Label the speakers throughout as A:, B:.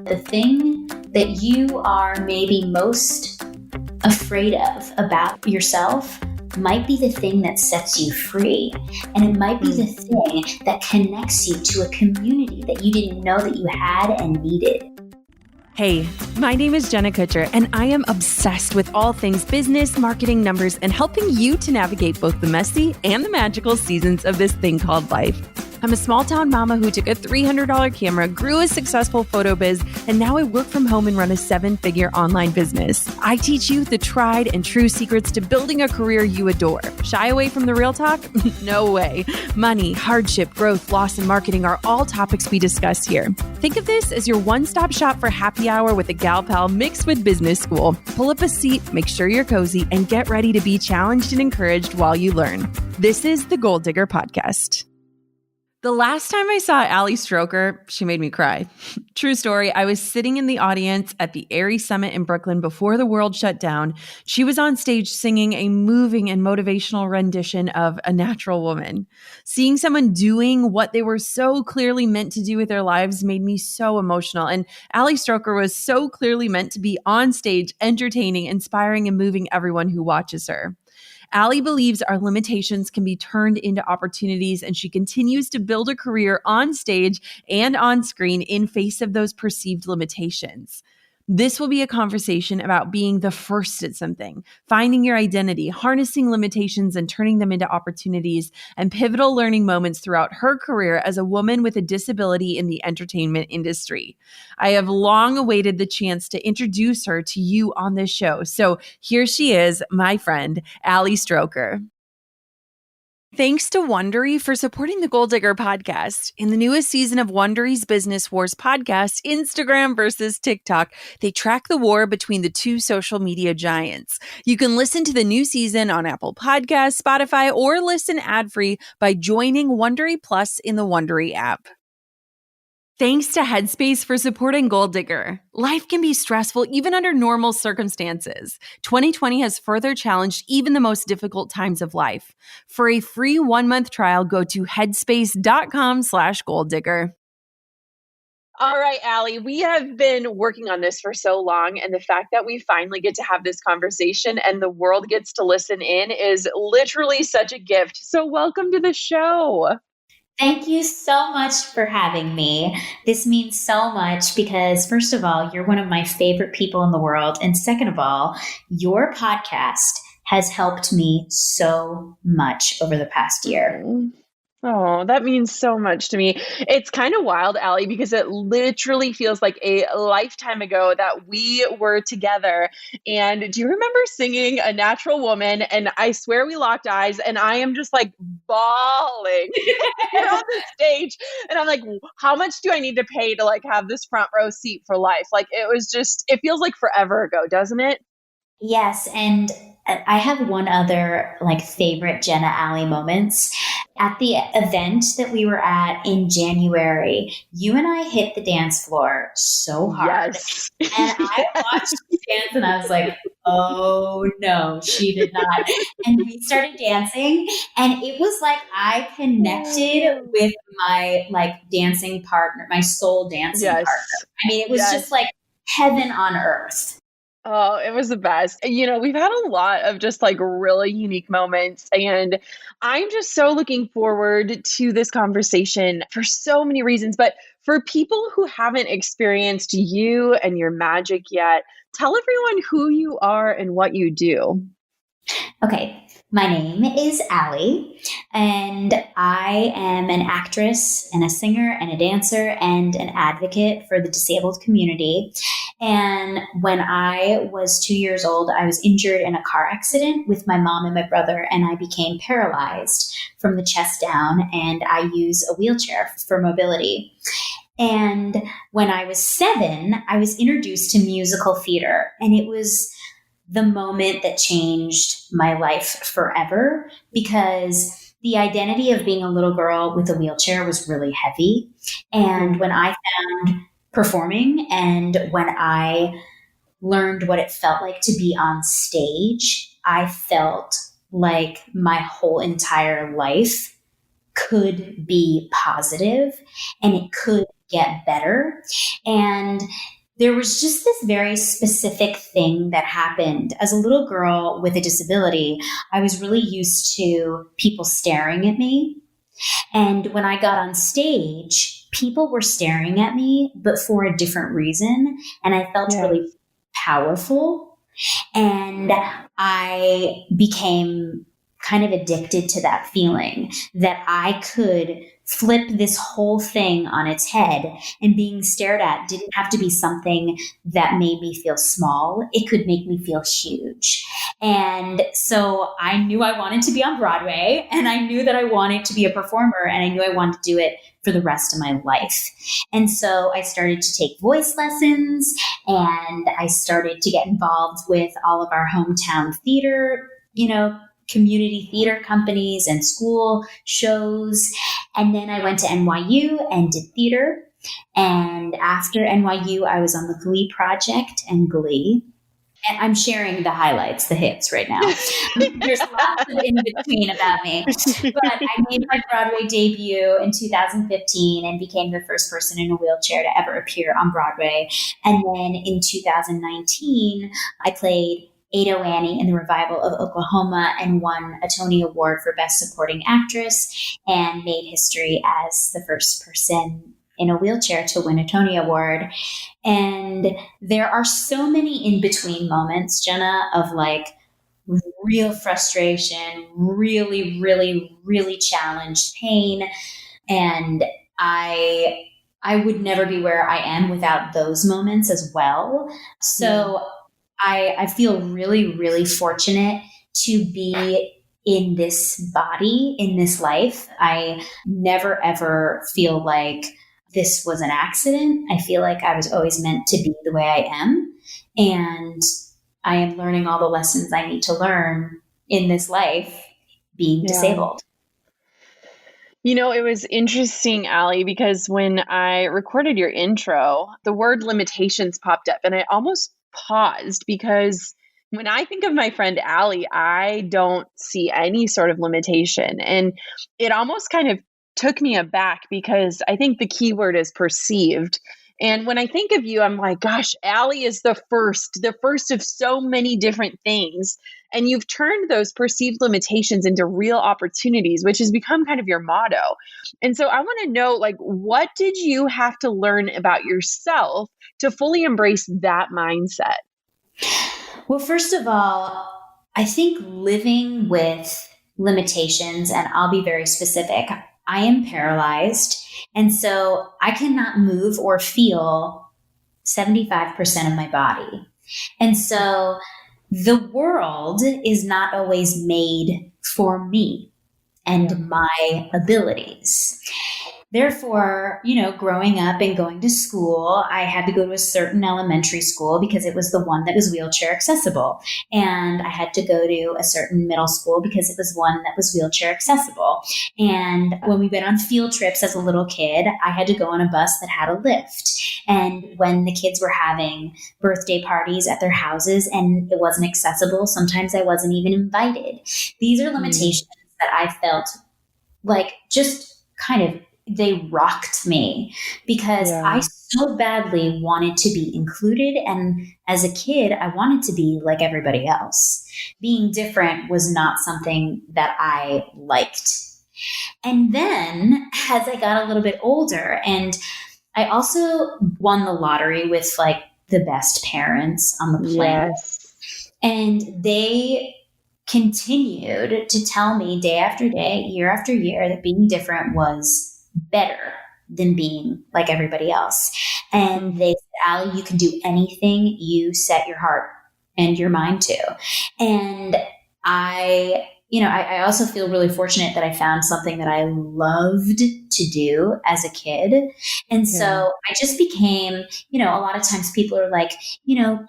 A: the thing that you are maybe most afraid of about yourself might be the thing that sets you free. And it might be the thing that connects you to a community that you didn't know that you had and needed.
B: Hey, my name is Jenna Kutcher, and I am obsessed with all things business, marketing, numbers, and helping you to navigate both the messy and the magical seasons of this thing called life. I'm a small town mama who took a $300 camera, grew a successful photo biz, and now I work from home and run a 7-figure online business. I teach you the tried and true secrets to building a career you adore. Shy away from the real talk? No way. Money, hardship, growth, loss, and marketing are all topics we discuss here. Think of this as your one-stop shop for happy hour with a gal pal mixed with business school. Pull up a seat, make sure you're cozy, and get ready to be challenged and encouraged while you learn. This is the Goal Digger Podcast. The last time I saw Ali Stroker, she made me cry. True story, I was sitting in the audience at the Aerie Summit in Brooklyn before the world shut down. She was on stage singing a moving and motivational rendition of A Natural Woman. Seeing someone doing what they were so clearly meant to do with their lives made me so emotional. And Ali Stroker was so clearly meant to be on stage, entertaining, inspiring, and moving everyone who watches her. Ali believes our limitations can be turned into opportunities, and she continues to build a career on stage and on screen in face of those perceived limitations. This will be a conversation about being the first at something, finding your identity, harnessing limitations and turning them into opportunities, and pivotal learning moments throughout her career as a woman with a disability in the entertainment industry. I have long awaited the chance to introduce her to you on this show. So here she is, my friend, Ali Stroker. Thanks to Wondery for supporting the Goal Digger podcast. In the newest season of Wondery's Business Wars podcast, Instagram versus TikTok, they track the war between the two social media giants. You can listen to the new season on Apple Podcasts, Spotify, or listen ad-free by joining Wondery Plus in the Wondery app. Thanks to Headspace for supporting Goal Digger. Life can be stressful even under normal circumstances. 2020 has further challenged even the most difficult times of life. For a free 1-month trial, go to headspace.com/goaldigger. All right, Ali, we have been working on this for so long, and the fact that we finally get to have this conversation and the world gets to listen in is literally such a gift. So welcome to the show.
A: Thank you so much for having me. This means so much because, first of all, you're one of my favorite people in the world. And second of all, your podcast has helped me so much over the past year.
B: Oh, that means so much to me. It's kind of wild, Ali, because it literally feels like a lifetime ago that we were together. And do you remember singing A Natural Woman? And I swear we locked eyes and I am just like bawling. You're on the stage and I'm like, how much do I need to pay to like have this front row seat for life? Like it feels like forever ago, doesn't it?
A: Yes. And I have one other like favorite Jenna Ali moments. At the event that we were at in January, you and I hit the dance floor so hard.
B: Yes.
A: And I watched you dance and I was like, oh no, she did not. And we started dancing and it was like I connected with my like dancing partner, my soul dancing partner. I mean, it was just like heaven on earth.
B: Oh, it was the best. You know, we've had a lot of just like really unique moments, and I'm just so looking forward to this conversation for so many reasons. But for people who haven't experienced you and your magic yet, tell everyone who you are and what you do.
A: Okay. My name is Ali, and I am an actress and a singer and a dancer and an advocate for the disabled community. And when I was 2 years old, I was injured in a car accident with my mom and my brother, and I became paralyzed from the chest down, and I use a wheelchair for mobility. And when I was 7, I was introduced to musical theater, and it was the moment that changed my life forever because the identity of being a little girl with a wheelchair was really heavy. And when I found performing and when I learned what it felt like to be on stage, I felt like my whole entire life could be positive and it could get better. And there was just this very specific thing that happened. As a little girl with a disability, I was really used to people staring at me. And when I got on stage, people were staring at me, but for a different reason. And I felt really powerful. And I became kind of addicted to that feeling that I could flip this whole thing on its head, and being stared at didn't have to be something that made me feel small. It could make me feel huge. And so I knew I wanted to be on Broadway, and I knew that I wanted to be a performer, and I knew I wanted to do it for the rest of my life. And so I started to take voice lessons, and I started to get involved with all of our hometown theater, community theater companies and school shows. And then I went to NYU and did theater. And after NYU, I was on the Glee Project and Glee. And I'm sharing the highlights, the hits right now. There's lots of in between about me. But I made my Broadway debut in 2015 and became the first person in a wheelchair to ever appear on Broadway. And then in 2019, I played Ado Annie in the revival of Oklahoma and won a Tony Award for Best Supporting Actress and made history as the first person in a wheelchair to win a Tony Award. And there are so many in-between moments, Jenna, of like real frustration, really, really, really challenged pain. And I would never be where I am without those moments as well. So I feel really, really fortunate to be in this body, in this life. I never, ever feel like this was an accident. I feel like I was always meant to be the way I am. And I am learning all the lessons I need to learn in this life being disabled.
C: It was interesting, Allie, because when I recorded your intro, the word limitations popped up and I almost paused because when I think of my friend Allie, I don't see any sort of limitation. And it almost kind of took me aback because I think the key word is perceived. And when I think of you, I'm like, gosh, Allie is the first of so many different things. And you've turned those perceived limitations into real opportunities, which has become kind of your motto. And so I want to know, like, what did you have to learn about yourself to fully embrace that mindset?
A: Well, first of all, I think living with limitations, and I'll be very specific, I am paralyzed. And so I cannot move or feel 75% of my body. And so the world is not always made for me and my abilities. Therefore, growing up and going to school, I had to go to a certain elementary school because it was the one that was wheelchair accessible. And I had to go to a certain middle school because it was one that was wheelchair accessible. And when we went on field trips as a little kid, I had to go on a bus that had a lift. And when the kids were having birthday parties at their houses and it wasn't accessible, sometimes I wasn't even invited. These are limitations that I felt like just kind of they rocked me because I so badly wanted to be included. And as a kid, I wanted to be like everybody else. Being different was not something that I liked. And then as I got a little bit older, and I also won the lottery with like the best parents on the planet. And they continued to tell me day after day, year after year, that being different was better than being like everybody else. And they said, Allie, you can do anything you set your heart and your mind to. And I also feel really fortunate that I found something that I loved to do as a kid. And so I just became, a lot of times people are like,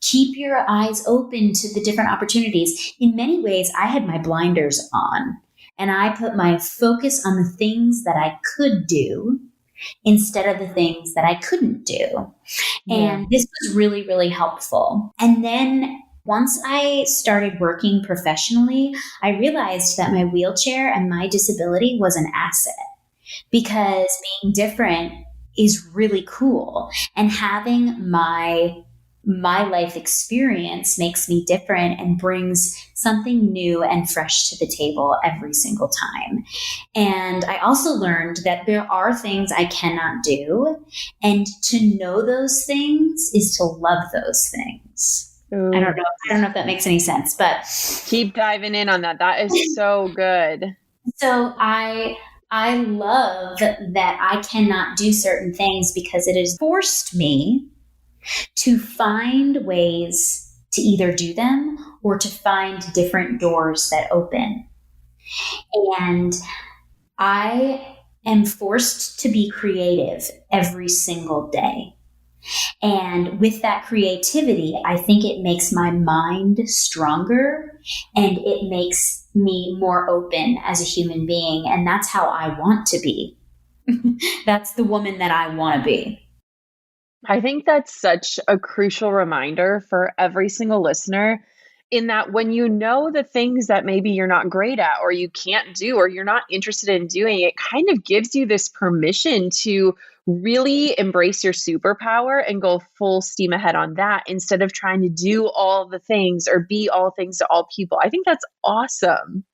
A: keep your eyes open to the different opportunities. In many ways, I had my blinders on. And I put my focus on the things that I could do instead of the things that I couldn't do. And this was really, really helpful. And then once I started working professionally, I realized that my wheelchair and my disability was an asset because being different is really cool. And having my life experience makes me different and brings something new and fresh to the table every single time. And I also learned that there are things I cannot do, and to know those things is to love those things.
C: Ooh.
A: I don't know if that makes any sense, but
C: keep diving in on that. That is so good.
A: So I love that I cannot do certain things because it has forced me to find ways to either do them or to find different doors that open. And I am forced to be creative every single day. And with that creativity, I think it makes my mind stronger and it makes me more open as a human being. And that's how I want to be. That's the woman that I want to be.
C: I think that's such a crucial reminder for every single listener, in that when you know the things that maybe you're not great at or you can't do or you're not interested in doing, it kind of gives you this permission to really embrace your superpower and go full steam ahead on that instead of trying to do all the things or be all things to all people. I think that's awesome.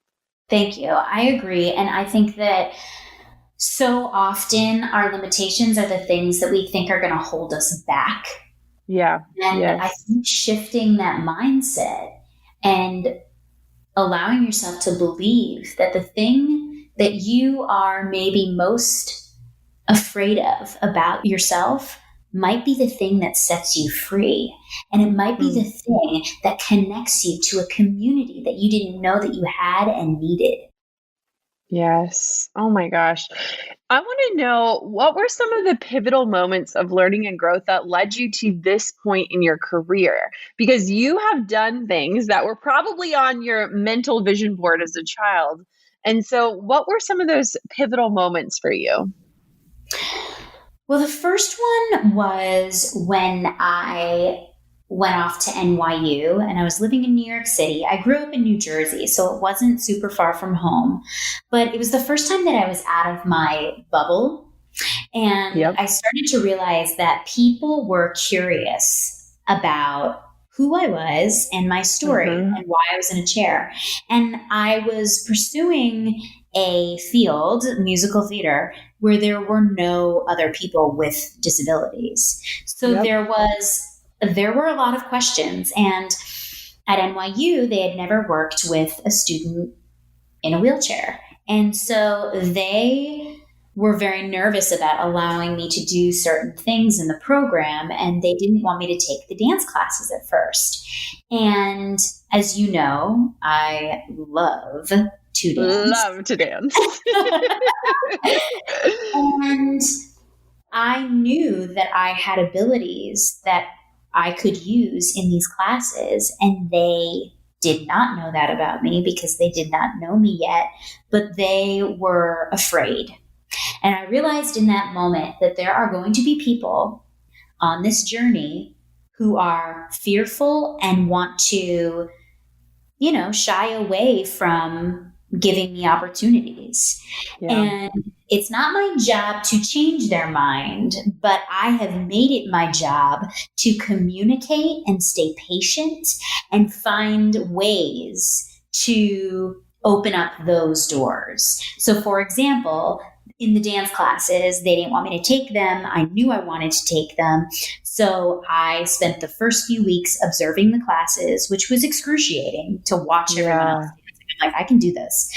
A: Thank you. I agree. And I think that so often our limitations are the things that we think are going to hold us back.
C: Yeah.
A: And
C: yes.
A: I think shifting that mindset and allowing yourself to believe that the thing that you are maybe most afraid of about yourself might be the thing that sets you free. And it might be the thing that connects you to a community that you didn't know that you had and needed.
C: Yes. Oh my gosh. I want to know, what were some of the pivotal moments of learning and growth that led you to this point in your career? Because you have done things that were probably on your mental vision board as a child. And so what were some of those pivotal moments for you?
A: Well, the first one was when I went off to NYU and I was living in New York City. I grew up in New Jersey, so it wasn't super far from home, but it was the first time that I was out of my bubble. And I started to realize that people were curious about who I was and my story and why I was in a chair. And I was pursuing a field, musical theater, where there were no other people with disabilities. So there were a lot of questions. And at NYU, they had never worked with a student in a wheelchair. And so they were very nervous about allowing me to do certain things in the program. And they didn't want me to take the dance classes at first. And as you know, I love to dance.
C: Love to dance.
A: And I knew that I had abilities that I could use in these classes, and they did not know that about me because they did not know me yet, but they were afraid. And I realized in that moment that there are going to be people on this journey who are fearful and want to, shy away from giving me opportunities. And it's not my job to change their mind, but I have made it my job to communicate and stay patient and find ways to open up those doors. So for example, in the dance classes, they didn't want me to take them. I knew I wanted to take them. So I spent the first few weeks observing the classes, which was excruciating to watch everyone else. I'm like, I can do this.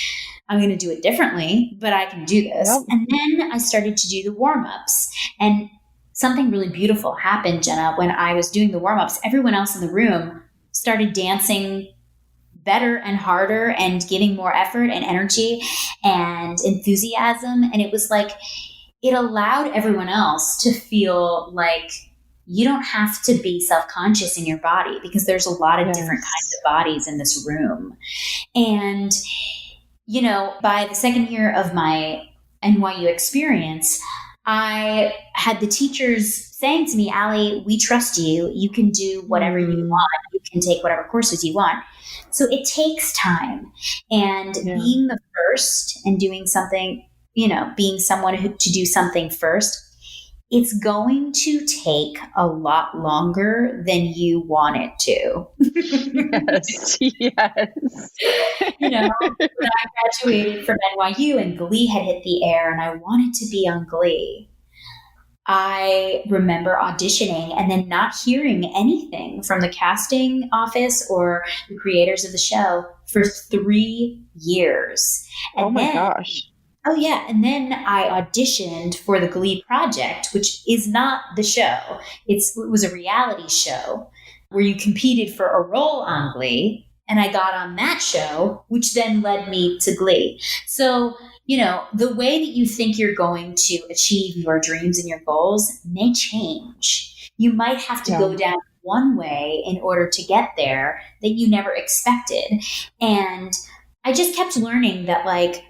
A: I'm going to do it differently, but I can do this. And then I started to do the warm-ups. And something really beautiful happened, Jenna, when I was doing the warm-ups. Everyone else in the room started dancing better and harder and giving more effort and energy and enthusiasm. And it was like, it allowed everyone else to feel like you don't have to be self-conscious in your body because there's a lot of different kinds of bodies in this room. And, by the second year of my NYU experience, I had the teachers saying to me, Allie, we trust you. You can do whatever you want. You can take whatever courses you want. So it takes time. And being the first and doing something, being someone to do something first, it's going to take a lot longer than you want it to.
C: Yes. Yes.
A: You know, when I graduated from NYU and Glee had hit the air and I wanted to be on Glee, I remember auditioning and then not hearing anything from the casting office or the creators of the show for 3 years. And
C: oh my gosh.
A: Oh, yeah. And then I auditioned for the Glee project, which is not the show. It was a reality show where you competed for a role on Glee. And I got on that show, which then led me to Glee. So, the way that you think you're going to achieve your dreams and your goals may change. You might have to go down one way in order to get there that you never expected. And I just kept learning that, like,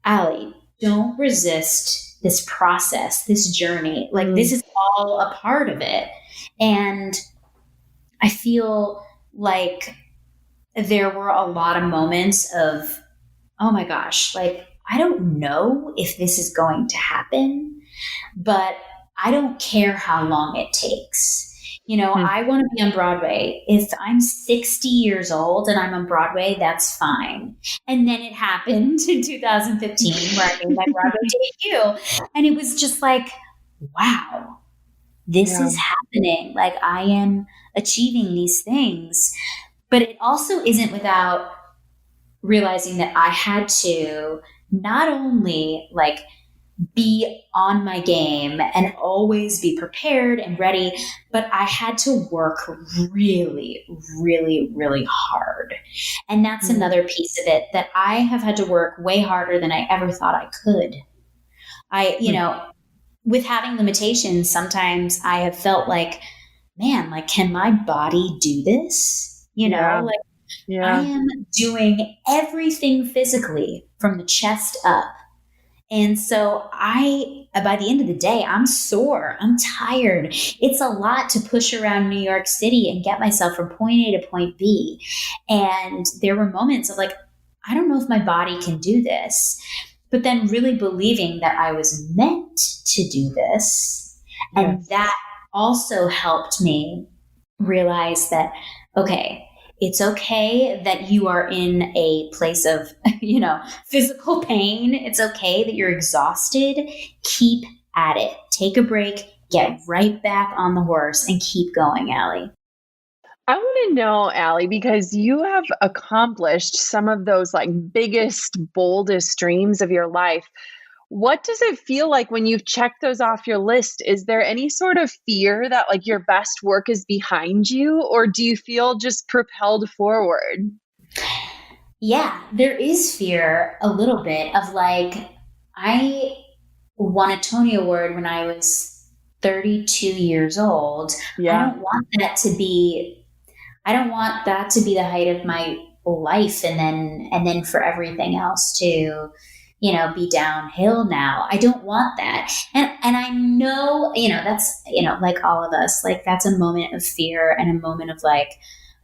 A: Allie, don't resist this process, this journey. Like, this is all a part of it. And I feel like there were a lot of moments of, oh my gosh, like, I don't know if this is going to happen, but I don't care how long it takes. I want to be on Broadway. If I'm 60 years old and I'm on Broadway, that's fine. And then it happened in 2015 where I made my Broadway debut. And it was just like, wow, this is happening. Like, I am achieving these things. But it also isn't without realizing that I had to not only like be on my game and always be prepared and ready, but I had to work really, really, really hard. And that's another piece of it, that I have had to work way harder than I ever thought I could. With having limitations, sometimes I have felt like, man, like, can my body do this? I am doing everything physically from the chest up. And so by the end of the day, I'm sore. I'm tired. It's a lot to push around New York City and get myself from point A to point B. And there were moments of like, I don't know if my body can do this, but then really believing that I was meant to do this. And that also helped me realize that, okay, it's okay that you are in a place of, physical pain. It's okay that you're exhausted. Keep at it. Take a break. Get right back on the horse and keep going, Allie.
C: I want to know, Allie, because you have accomplished some of those like biggest, boldest dreams of your life. What does it feel like when you've checked those off your list? Is there any sort of fear that like your best work is behind you, or do you feel just propelled forward?
A: Yeah, there is fear a little bit of like, I won a Tony Award when I was 32 years old.
C: Yeah.
A: I don't want that to be the height of my life and then for everything else to be downhill now. I don't want that. And I know, that's, like all of us, like that's a moment of fear and a moment of like,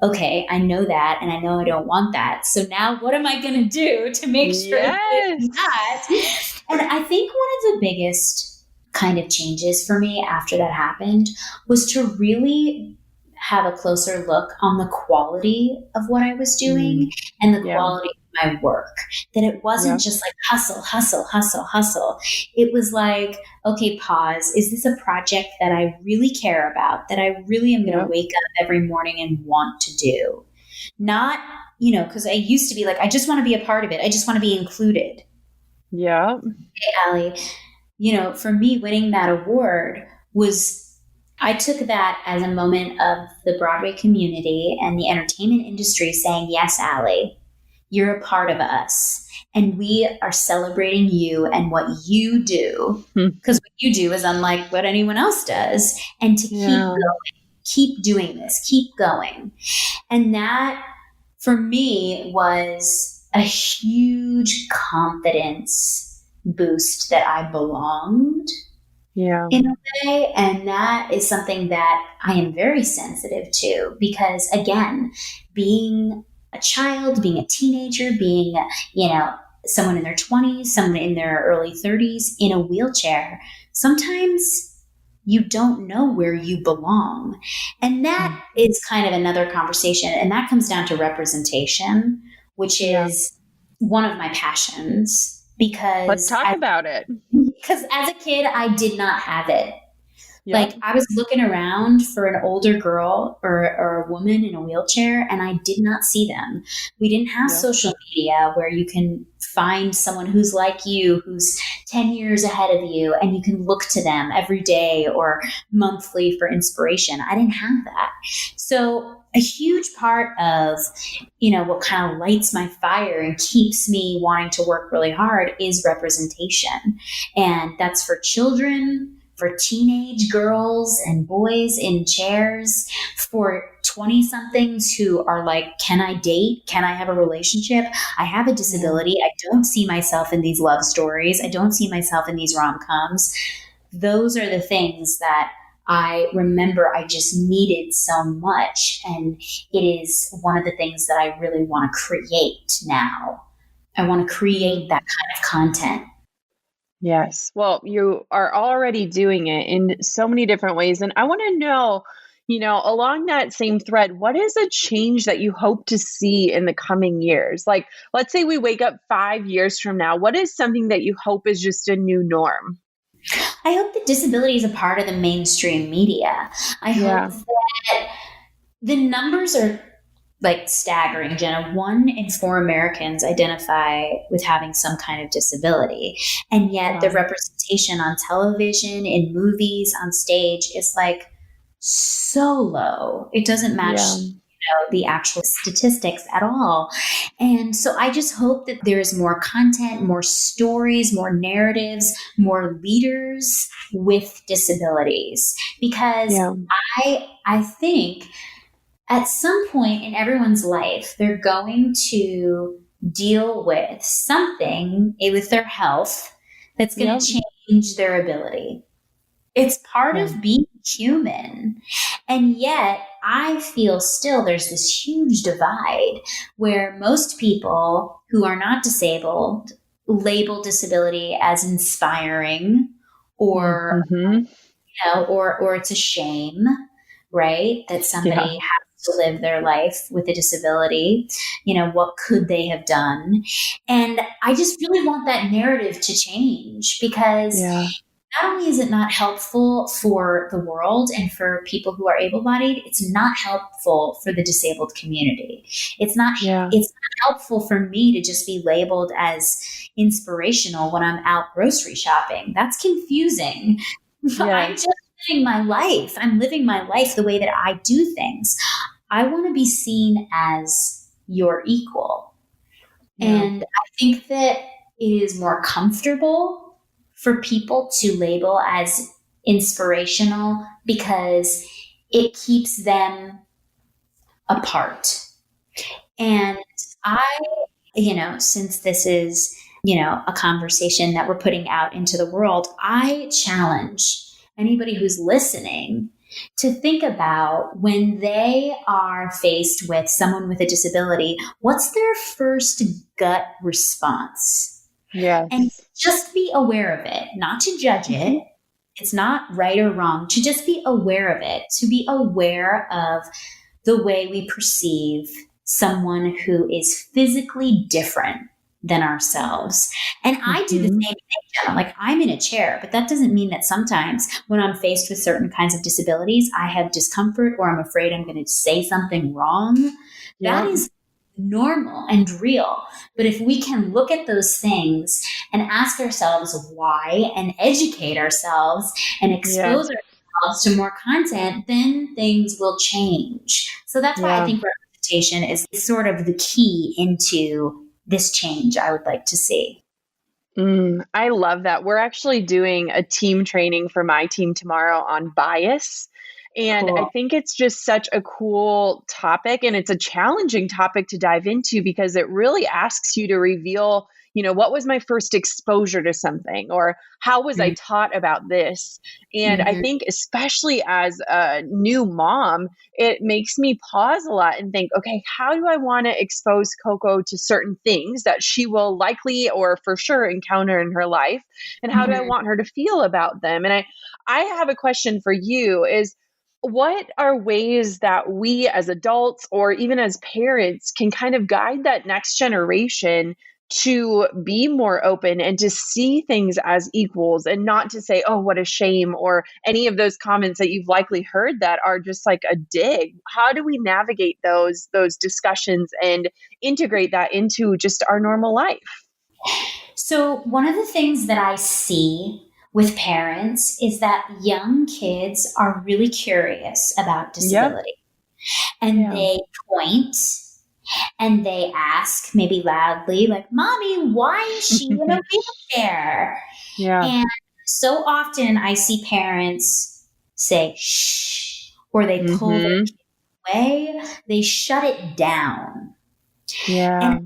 A: okay, I know that. And I know I don't want that. So now what am I going to do to make sure that it's not? And I think one of the biggest kind of changes for me after that happened was to really have a closer look on the quality of what I was doing and the quality of my work, that it wasn't just like hustle, hustle, hustle, hustle. It was like, okay, pause. Is this a project that I really care about, that I really am going to wake up every morning and want to do? Not, because I used to be like, I just want to be a part of it. I just want to be included.
C: Yeah.
A: Hey, Allie, for me, winning that award I took that as a moment of the Broadway community and the entertainment industry saying, yes, Allie, you're a part of us. And we are celebrating you and what you do. Because what you do is unlike what anyone else does. And to keep going, keep doing this, keep going. And that, for me, was a huge confidence boost that I belonged. In a way. And that is something that I am very sensitive to because, again, being a child, being a teenager, being, someone in their 20s, someone in their early 30s in a wheelchair, sometimes you don't know where you belong. And that is kind of another conversation. And that comes down to representation, which is one of my passions
C: Let's talk about it.
A: because as a kid, I did not have it. Like I was looking around for an older girl or a woman in a wheelchair and I did not see them. We didn't have social media where you can find someone who's like you, who's 10 years ahead of you, and you can look to them every day or monthly for inspiration. I didn't have that. So a huge part of, what kind of lights my fire and keeps me wanting to work really hard is representation. And that's for children, for teenage girls and boys in chairs, for 20-somethings who are like, can I date? Can I have a relationship? I have a disability. I don't see myself in these love stories. I don't see myself in these rom-coms. Those are the things that I remember I just needed so much. And it is one of the things that I really want to create now. I want to create that kind of content.
C: Yes. Well, you are already doing it in so many different ways. And I want to know, along that same thread, what is a change that you hope to see in the coming years? Like, let's say we wake up 5 years from now. What is something that you hope is just a new norm?
A: I hope that disability is a part of the mainstream media. I hope that the numbers are like staggering, Jenna. 1 in 4 Americans identify with having some kind of disability. And yet the representation on television, in movies, on stage is like so low. It doesn't match the actual statistics at all. And so I just hope that there's more content, more stories, more narratives, more leaders with disabilities. Because I think at some point in everyone's life, they're going to deal with something with their health that's going to change their ability. It's part of being human. And yet I feel still there's this huge divide where most people who are not disabled label disability as inspiring or, or it's a shame, right? That somebody has to live their life with a disability. What could they have done? And I just really want that narrative to change because not only is it not helpful for the world and for people who are able-bodied, it's not helpful for the disabled community. It's not helpful for me to just be labeled as inspirational when I'm out grocery shopping. That's confusing. I'm just living my life. I'm living my life the way that I do things. I want to be seen as your equal. And I think that it is more comfortable for people to label as inspirational because it keeps them apart. And since this is, a conversation that we're putting out into the world, I challenge anybody who's listening to think about when they are faced with someone with a disability, what's their first gut response?
C: Yes.
A: And just be aware of it, not to judge it. It's not right or wrong, to just be aware of it, to be aware of the way we perceive someone who is physically different than ourselves. And I do the same thing, Jenna. Like I'm in a chair, but that doesn't mean that sometimes when I'm faced with certain kinds of disabilities, I have discomfort or I'm afraid I'm going to say something wrong. That is normal and real. But if we can look at those things and ask ourselves why and educate ourselves and expose ourselves to more content, then things will change. So that's why I think representation is sort of the key into this change I would like to see.
C: I love that. We're actually doing a team training for my team tomorrow on bias. And I
A: Cool.
C: think it's just such a cool topic, and it's a challenging topic to dive into because it really asks you to reveal, what was my first exposure to something, or how was I taught about this? And I
A: Mm-hmm.
C: think especially as a new mom, it makes me pause a lot and think, okay, how do I want to expose Coco to certain things that she will likely or for sure encounter in her life? And how do I
A: Mm-hmm.
C: want her to feel about them? And I have a question for you is, what are ways that we as adults or even as parents can kind of guide that next generation to be more open and to see things as equals, and not to say, oh, what a shame, or any of those comments that you've likely heard that are just like a dig? How do we navigate those discussions and integrate that into just our normal life?
A: So, one of the things that I see with parents is that young kids are really curious about
C: Yep.
A: disability, and
C: Yeah.
A: they point and they ask, maybe loudly, like, Mommy, why is she in a wheelchair?
C: Yeah.
A: And so often I see parents say, shh, or they pull their
C: Hmm.
A: kid away, they shut it down. And
C: Yeah.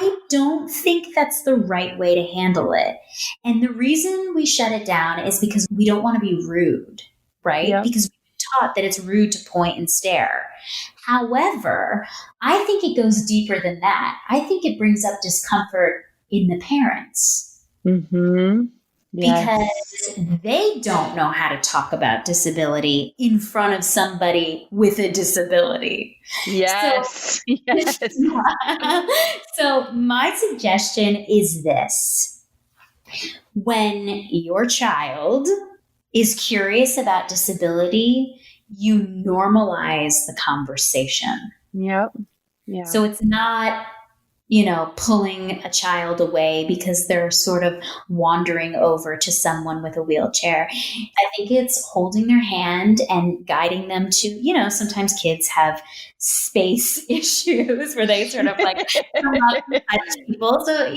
A: I don't think that's the right way to handle it. And the reason we shut it down is because we don't want to be rude, right?
C: Yep.
A: Because we've been taught that it's rude to point and stare. However, I think it goes deeper than that. I think it brings up discomfort in the parents
C: Hmm.
A: because
C: Yes.
A: they don't know how to talk about disability in front of somebody with a disability. So
C: Yes. Yes.
A: so my suggestion is this. When your child is curious about disability, you normalize the conversation.
C: Yep. Yeah.
A: So it's not, pulling a child away because they're sort of wandering over to someone with a wheelchair. I think it's holding their hand and guiding them to, sometimes kids have space issues where they sort of like come up and touch people. So,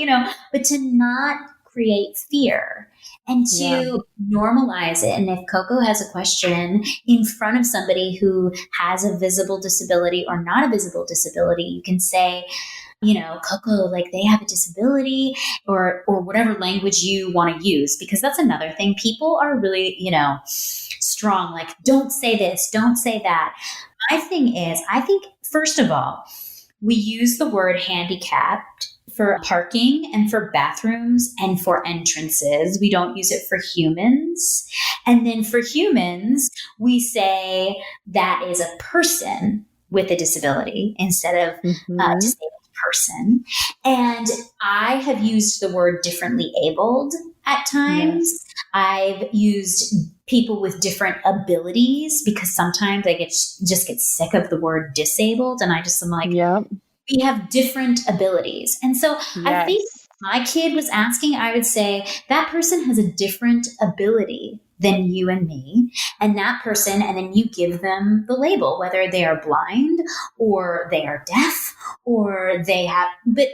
A: but to not create fear and
C: Yeah.
A: to normalize it. And if Coco has a question in front of somebody who has a visible disability or not a visible disability, you can say, Coco, like they have a disability, or whatever language you want to use, because that's another thing. People are really, strong, like, don't say this, don't say that. My thing is, I think, first of all, we use the word handicapped for parking and for bathrooms and for entrances. We don't use it for humans. And then for humans, we say that is a person with a disability instead of disabled person. And I have used the word differently abled at times.
C: Yes.
A: I've used people with different abilities because sometimes I just get sick of the word disabled, and I'm like,
C: Yep.
A: we have different abilities. And so I think
C: Yes.
A: if my kid was asking, I would say that person has a different ability than you and me, and that person, and then you give them the label, whether they are blind or they are deaf or they have, but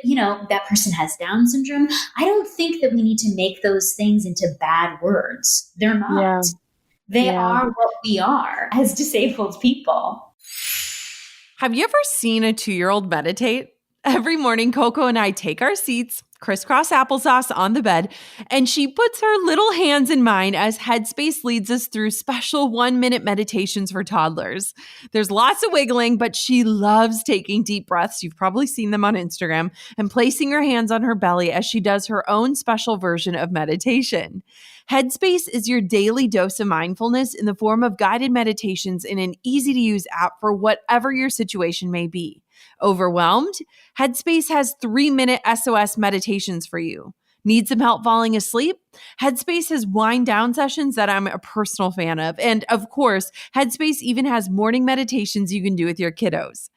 A: that person has Down syndrome. I don't think that we need to make those things into bad words. They're not.
C: Yeah.
A: They
C: Yeah.
A: are what we are as disabled people.
B: Have you ever seen a 2-year-old meditate? Every morning, Coco and I take our seats, crisscross applesauce on the bed, and she puts her little hands in mine as Headspace leads us through special 1-minute meditations for toddlers. There's lots of wiggling, but she loves taking deep breaths. You've probably seen them on Instagram, and placing her hands on her belly as she does her own special version of meditation. Headspace is your daily dose of mindfulness in the form of guided meditations in an easy-to-use app for whatever your situation may be. Overwhelmed? Headspace has 3-minute SOS meditations for you. Need some help falling asleep? Headspace has wind down sessions that I'm a personal fan of. And of course, Headspace even has morning meditations you can do with your kiddos.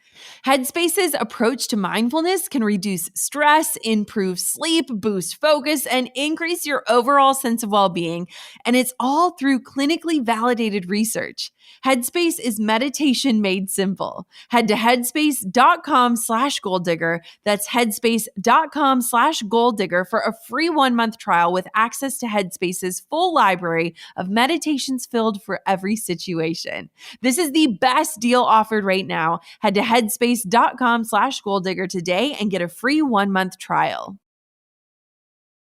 B: Headspace's approach to mindfulness can reduce stress, improve sleep, boost focus, and increase your overall sense of well-being. And it's all through clinically validated research. Headspace is meditation made simple. Head to headspace.com/goaldigger. That's headspace.com/goaldigger for a free 1-month trial with access to Headspace's full library of meditations filled for every situation. This is the best deal offered right now. Head to headspace.com/goaldigger today and get a free 1-month trial.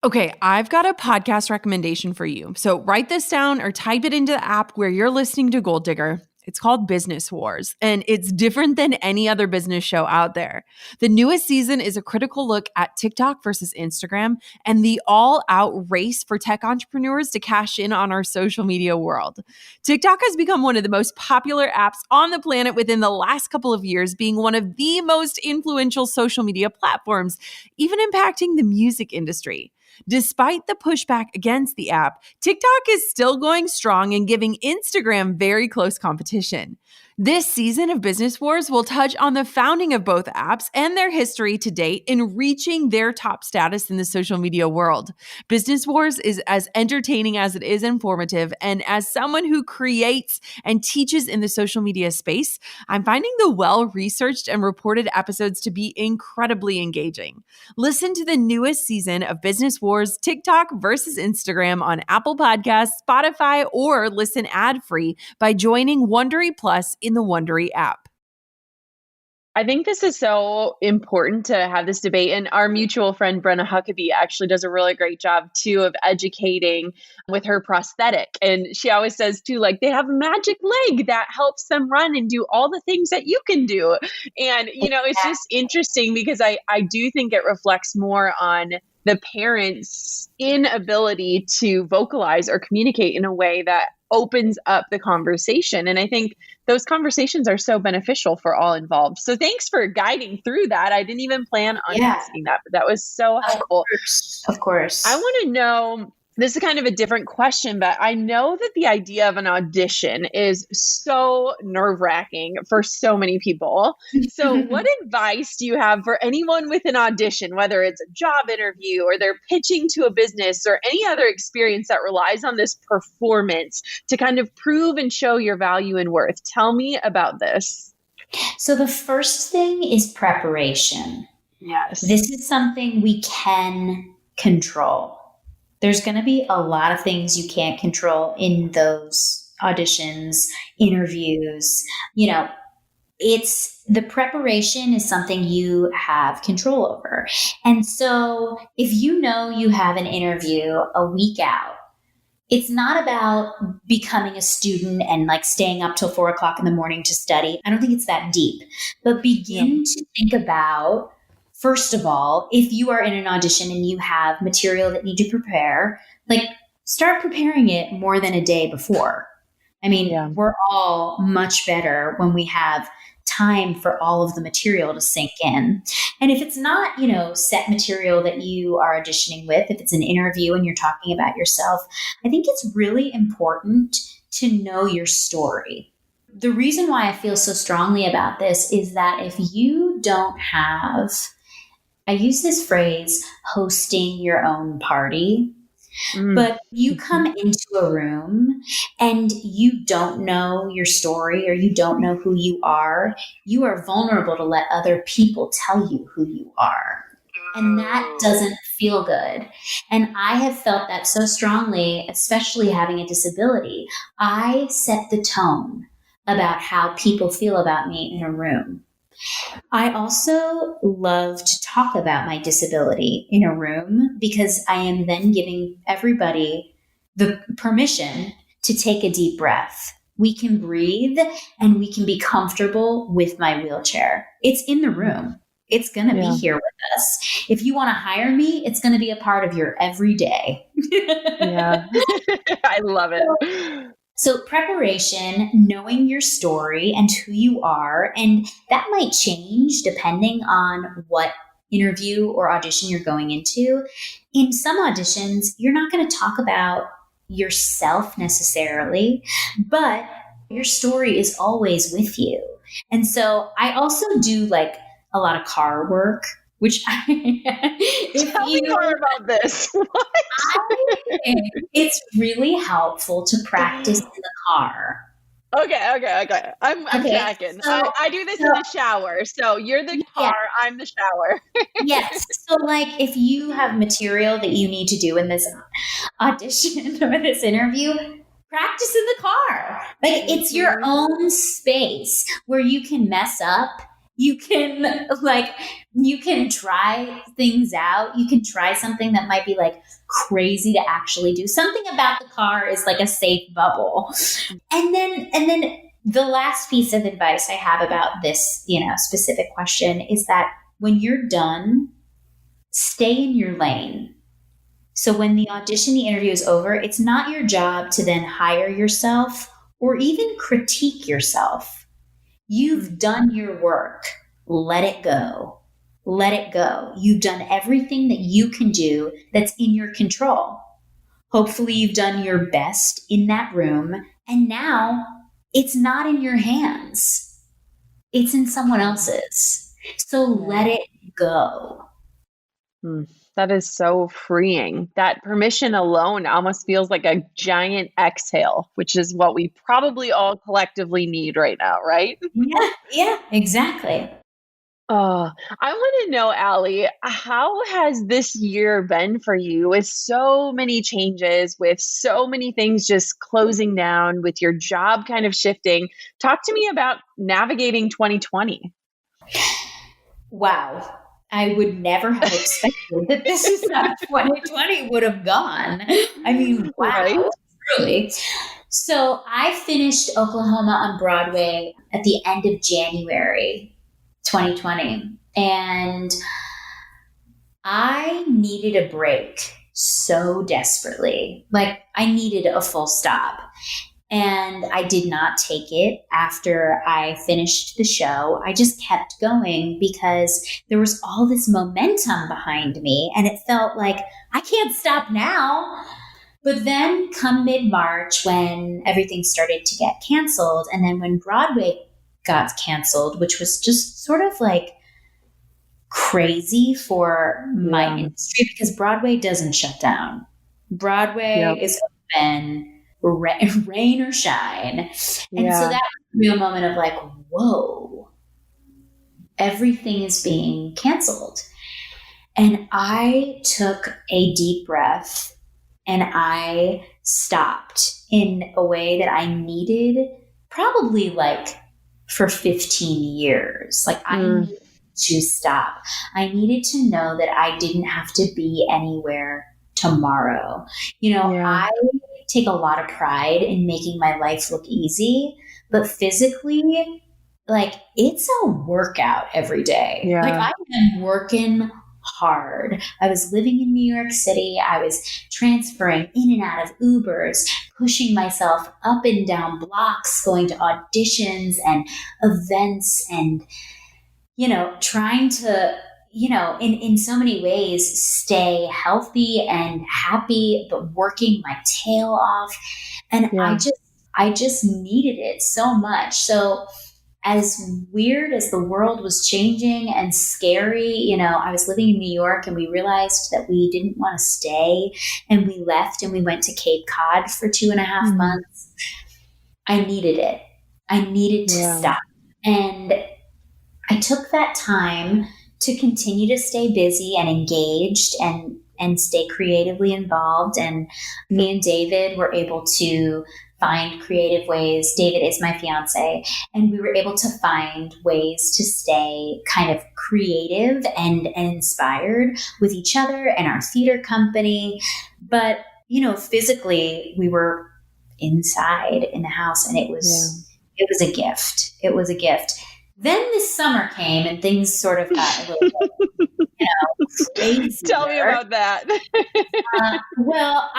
B: Okay, I've got a podcast recommendation for you. So write this down or type it into the app where you're listening to Gold Digger. It's called Business Wars, and it's different than any other business show out there. The newest season is a critical look at TikTok versus Instagram and the all-out race for tech entrepreneurs to cash in on our social media world. TikTok has become one of the most popular apps on the planet within the last couple of years, being one of the most influential social media platforms, even impacting the music industry. Despite the pushback against the app, TikTok is still going strong and giving Instagram very close competition. This season of Business Wars will touch on the founding of both apps and their history to date in reaching their top status in the social media world. Business Wars is as entertaining as it is informative, and as someone who creates and teaches in the social media space, I'm finding the well-researched and reported episodes to be incredibly engaging. Listen to the newest season of Business Wars, TikTok versus Instagram on Apple Podcasts, Spotify, or listen ad-free by joining Wondery Plus in the Wondery app.
C: I think this is so important to have this debate. And our mutual friend, Brenna Huckabee, actually does a really great job too of educating with her prosthetic. And she always says too, like, they have a magic leg that helps them run and do all the things that you can do. And, it's just interesting because I do think it reflects more on the parents' inability to vocalize or communicate in a way that opens up the conversation. And I think those conversations are so beneficial for all involved. So thanks for guiding through that. I didn't even plan on asking that, but that was so helpful.
A: Of course.
C: I want to know, this is kind of a different question, but I know that the idea of an audition is so nerve-wracking for so many people. So what advice do you have for anyone with an audition, whether it's a job interview or they're pitching to a business or any other experience that relies on this performance to kind of prove and show your value and worth? Tell me about this.
A: So the first thing is preparation.
C: Yes.
A: This is something we can control. There's going to be a lot of things you can't control in those auditions, interviews. It's the preparation is something you have control over. And so if you have an interview a week out, it's not about becoming a student and like staying up till 4:00 in the morning to study. I don't think it's that deep, but begin to think about, first of all, if you are in an audition and you have material that you need to prepare, like start preparing it more than a day before. I mean, we're all much better when we have time for all of the material to sink in. And if it's not, set material that you are auditioning with, if it's an interview and you're talking about yourself, I think it's really important to know your story. The reason why I feel so strongly about this is that if you don't have, I use this phrase, hosting your own party, but you come into a room and you don't know your story or you don't know who you are vulnerable to let other people tell you who you are. And that doesn't feel good. And I have felt that so strongly, especially having a disability. I set the tone about how people feel about me in a room. I also love to talk about my disability in a room because I am then giving everybody the permission to take a deep breath. We can breathe and we can be comfortable with my wheelchair. It's in the room. It's going to be here with us. If you want to hire me, it's going to be a part of your everyday.
C: I love it.
A: So preparation, knowing your story and who you are, and that might change depending on what interview or audition you're going into. In some auditions, you're not going to talk about yourself necessarily, but your story is always with you. And so I also do like a lot of car work, which
C: tell me more about this.
A: It's really helpful to practice in the car.
C: Okay. I'm
A: Okay,
C: tracking.
A: so
C: I do this
A: so
C: in the shower. So you're the
A: yeah,
C: car, I'm the shower.
A: yes. So like if you have material that you need to do in this audition or this interview, practice in the car. Like it's your
C: Mhm.
A: own space where you can mess up. You can you can try things out. You can try something that might be like crazy to actually do. Something about the car is like a safe bubble. And then the last piece of advice I have about this, specific question is that when you're done, stay in your lane. So when the audition, the interview is over, it's not your job to then hire yourself or even critique yourself. You've done your work. Let it go. Let it go. You've done everything that you can do that's in your control. Hopefully, you've done your best in that room. And now it's not in your hands, it's in someone else's. So let it go.
C: Mm, that is so freeing. That permission alone almost feels like a giant exhale, which is what we probably all collectively need right now, right?
A: Yeah, yeah, exactly.
C: Oh, I want to know, Allie, how has this year been for you with so many changes, with so many things just closing down, with your job kind of shifting? Talk to me about navigating 2020.
A: Wow. I would never have expected that this is how 2020 would have gone. I mean,
C: Right?
A: wow, really. So I finished Oklahoma on Broadway at the end of January 2020. And I needed a break so desperately. Like, I needed a full stop. And I did not take it after I finished the show. I just kept going because there was all this momentum behind me. And it felt like I can't stop now. But then, come mid March, when everything started to get canceled, and then when Broadway got canceled, which was just sort of like crazy for my
C: Yeah.
A: industry because Broadway doesn't shut down. Broadway
C: Yep.
A: is open, rain or shine. And so
C: Yeah.
A: that was a real moment of like, whoa, everything is being canceled. And I took a deep breath and I stopped in a way that I needed probably like for 15 years. Like I
C: Mm,
A: needed to stop. I needed to know that I didn't have to be anywhere tomorrow.
C: yeah.
A: I take a lot of pride in making my life look easy, but physically, like it's a workout every day. Like
C: Yeah.
A: I am working hard. I was living in New York City. I was transferring in and out of Ubers, pushing myself up and down blocks, going to auditions and events and, trying to, in so many ways stay healthy and happy, but working my tail off. And
C: Yeah.
A: I just needed it so much. So as weird as the world was changing and scary, I was living in New York and we realized that we didn't want to stay and we left and we went to Cape Cod for 2.5 months. I needed it. I needed to
C: Yeah.
A: stop. And I took that time to continue to stay busy and engaged and stay creatively involved. And me and David were able to find creative ways. David is my fiance, and we were able to find ways to stay kind of creative and inspired with each other and our theater company. But, physically we were inside in the house and it was a gift. It was a gift. Then this summer came and things sort of got a little crazier.
C: Tell me about that.
A: Well,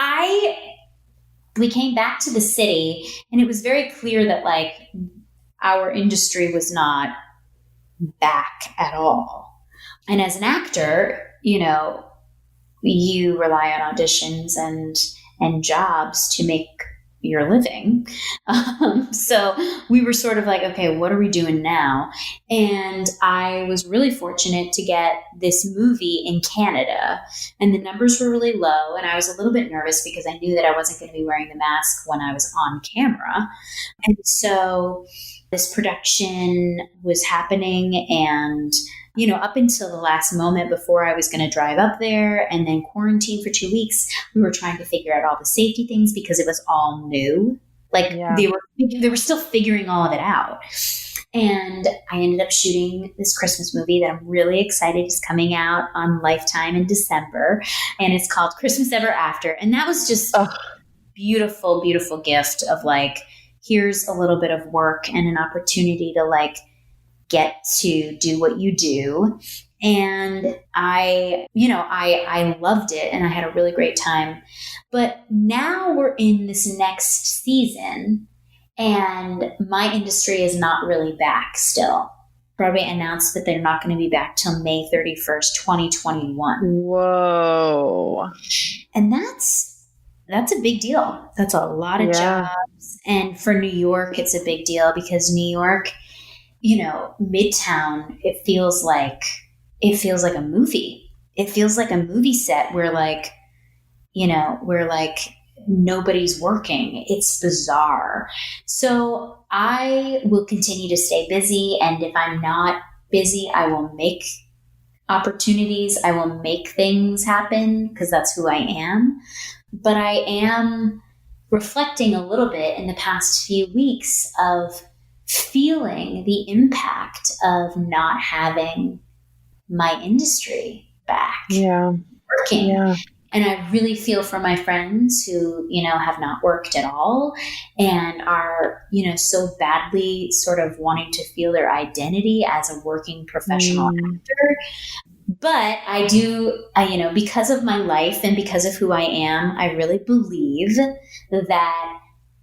A: we came back to the city and it was very clear that like our industry was not back at all. And as an actor, you rely on auditions and jobs to make you're living. So we were sort of like, okay, what are we doing now? And I was really fortunate to get this movie in Canada, and the numbers were really low. And I was a little bit nervous because I knew that I wasn't going to be wearing the mask when I was on camera. And so this production was happening, and up until the last moment before I was going to drive up there and then quarantine for 2 weeks, we were trying to figure out all the safety things because it was all new. They were still figuring all of it out. And I ended up shooting this Christmas movie that I'm really excited is coming out on Lifetime in December. And it's called Christmas Ever After. And that was just a beautiful, beautiful gift of here's a little bit of work and an opportunity to get to do what you do. And I loved it and I had a really great time. But now we're in this next season and my industry is not really back still. Broadway announced that they're not going to be back till May 31st, 2021.
C: Whoa.
A: And that's a big deal. That's a lot of jobs. And for New York, it's a big deal because New York, Midtown, it feels like a movie. It feels like a movie set where nobody's working. It's bizarre. So I will continue to stay busy. And if I'm not busy, I will make opportunities. I will make things happen because that's who I am. But I am reflecting a little bit in the past few weeks of feeling the impact of not having my industry back working. Yeah. And I really feel for my friends who, have not worked at all and are, so badly sort of wanting to feel their identity as a working professional actor. But I do, because of my life and because of who I am, I really believe that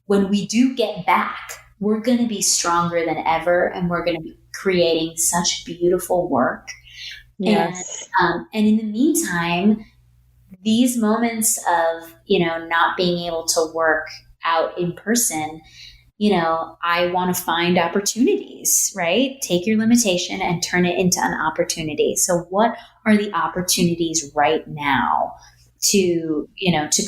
A: when we do get back, we're going to be stronger than ever and we're going to be creating such beautiful work. Yes. And in the meantime, these moments of, not being able to work out in person, I want to find opportunities, right? Take your limitation and turn it into an opportunity. So what are the opportunities right now to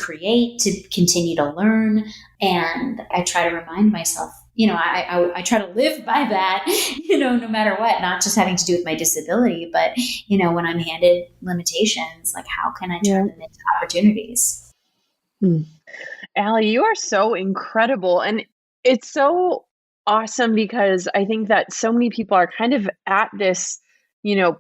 A: create, to continue to learn? And I try to remind myself, I try to live by that, no matter what, not just having to do with my disability, but, when I'm handed limitations, how can I turn them into opportunities?
C: Allie, you are so incredible. And it's so awesome because I think that so many people are kind of at this,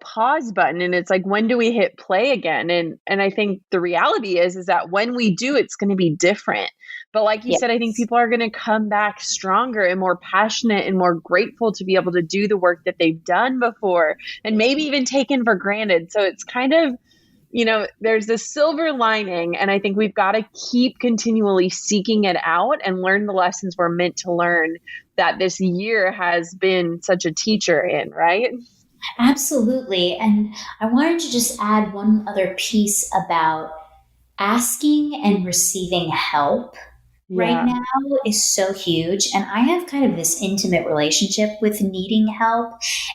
C: pause button. And it's when do we hit play again? And I think the reality is that when we do, it's going to be different. But like you said, I think people are going to come back stronger and more passionate and more grateful to be able to do the work that they've done before and maybe even taken for granted. So it's kind of, there's this silver lining. And I think we've got to keep continually seeking it out and learn the lessons we're meant to learn that this year has been such a teacher in, right?
A: Absolutely. And I wanted to just add one other piece about asking and receiving help right now is so huge. And I have kind of this intimate relationship with needing help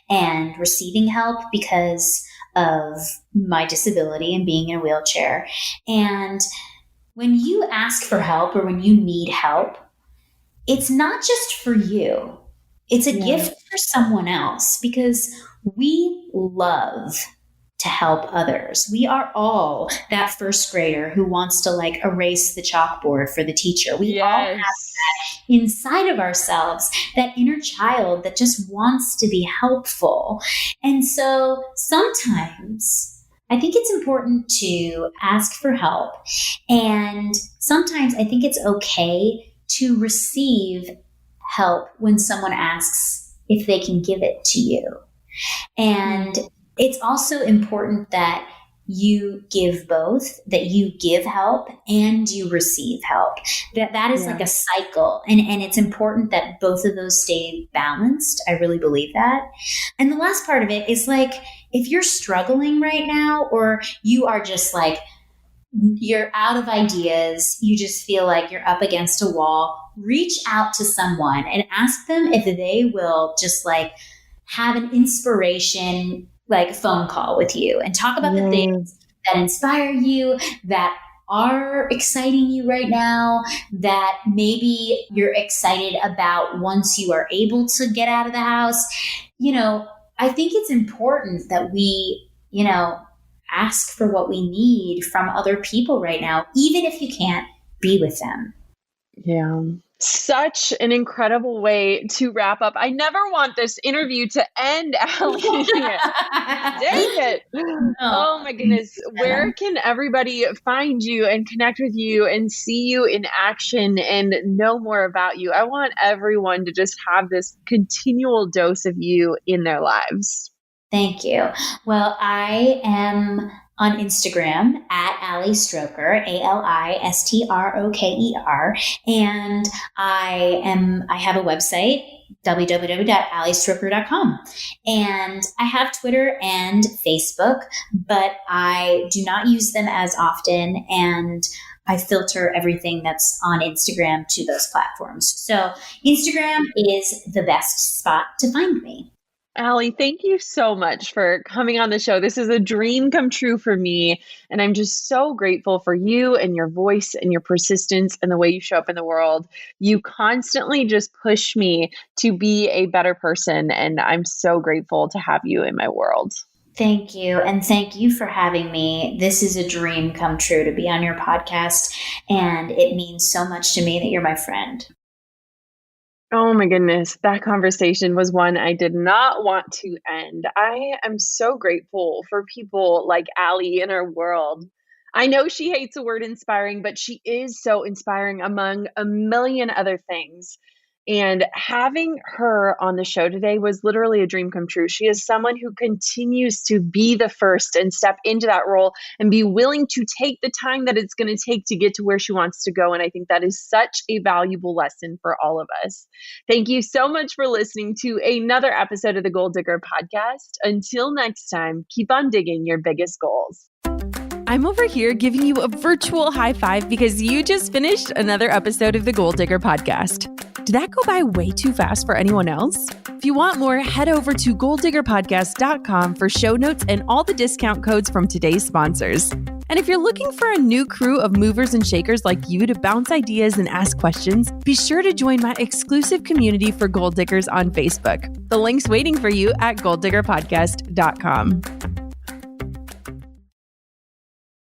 A: and receiving help because of my disability and being in a wheelchair. And when you ask for help or when you need help, it's not just for you. It's a gift for someone else because we love to help others. We are all that first grader who wants to erase the chalkboard for the teacher. We all have that inside of ourselves, that inner child that just wants to be helpful. And so sometimes I think it's important to ask for help. And sometimes I think it's okay to receive help when someone asks if they can give it to you. And it's also important that you give both, that you give help and you receive help. That is like a cycle. And it's important that both of those stay balanced. I really believe that. And the last part of it is if you're struggling right now, or you are just you're out of ideas, you just feel like you're up against a wall, reach out to someone and ask them if they will just like have an inspiration like phone call with you and talk about the things that inspire you, that are exciting you right now, that maybe you're excited about once you are able to get out of the house. You know, I think it's important that we, you know, ask for what we need from other people right now, even if you can't be with them.
C: Yeah. Such an incredible way to wrap up. I never want this interview to end, Allie. Dang it. Oh my goodness. Where can everybody find you and connect with you and see you in action and know more about you? I want everyone to just have this continual dose of you in their lives.
A: Thank you. Well, I am on Instagram at Allie Stroker, ALISTROKER, and I have a website, www.alliestroker.com. And I have Twitter and Facebook, but I do not use them as often, and I filter everything that's on Instagram to those platforms. So Instagram is the best spot to find me.
C: Allie, thank you so much for coming on the show. This is a dream come true for me. And I'm just so grateful for you and your voice and your persistence and the way you show up in the world. You constantly just push me to be a better person. And I'm so grateful to have you in my world.
A: Thank you. And thank you for having me. This is a dream come true to be on your podcast. And it means so much to me that you're my friend.
C: Oh my goodness, that conversation was one I did not want to end. I am so grateful for people like Allie in our world. I know she hates the word inspiring, but she is so inspiring among a million other things. And having her on the show today was literally a dream come true. She is someone who continues to be the first and step into that role and be willing to take the time that it's going to take to get to where she wants to go. And I think that is such a valuable lesson for all of us. Thank you so much for listening to another episode of the Goal Digger podcast. Until next time, keep on digging your biggest goals.
B: I'm over here giving you a virtual high five because you just finished another episode of the Goal Digger podcast. Did that go by way too fast for anyone else? If you want more, head over to goaldiggerpodcast.com for show notes and all the discount codes from today's sponsors. And if you're looking for a new crew of movers and shakers like you to bounce ideas and ask questions, be sure to join my exclusive community for Goal Diggers on Facebook. The link's waiting for you at goaldiggerpodcast.com.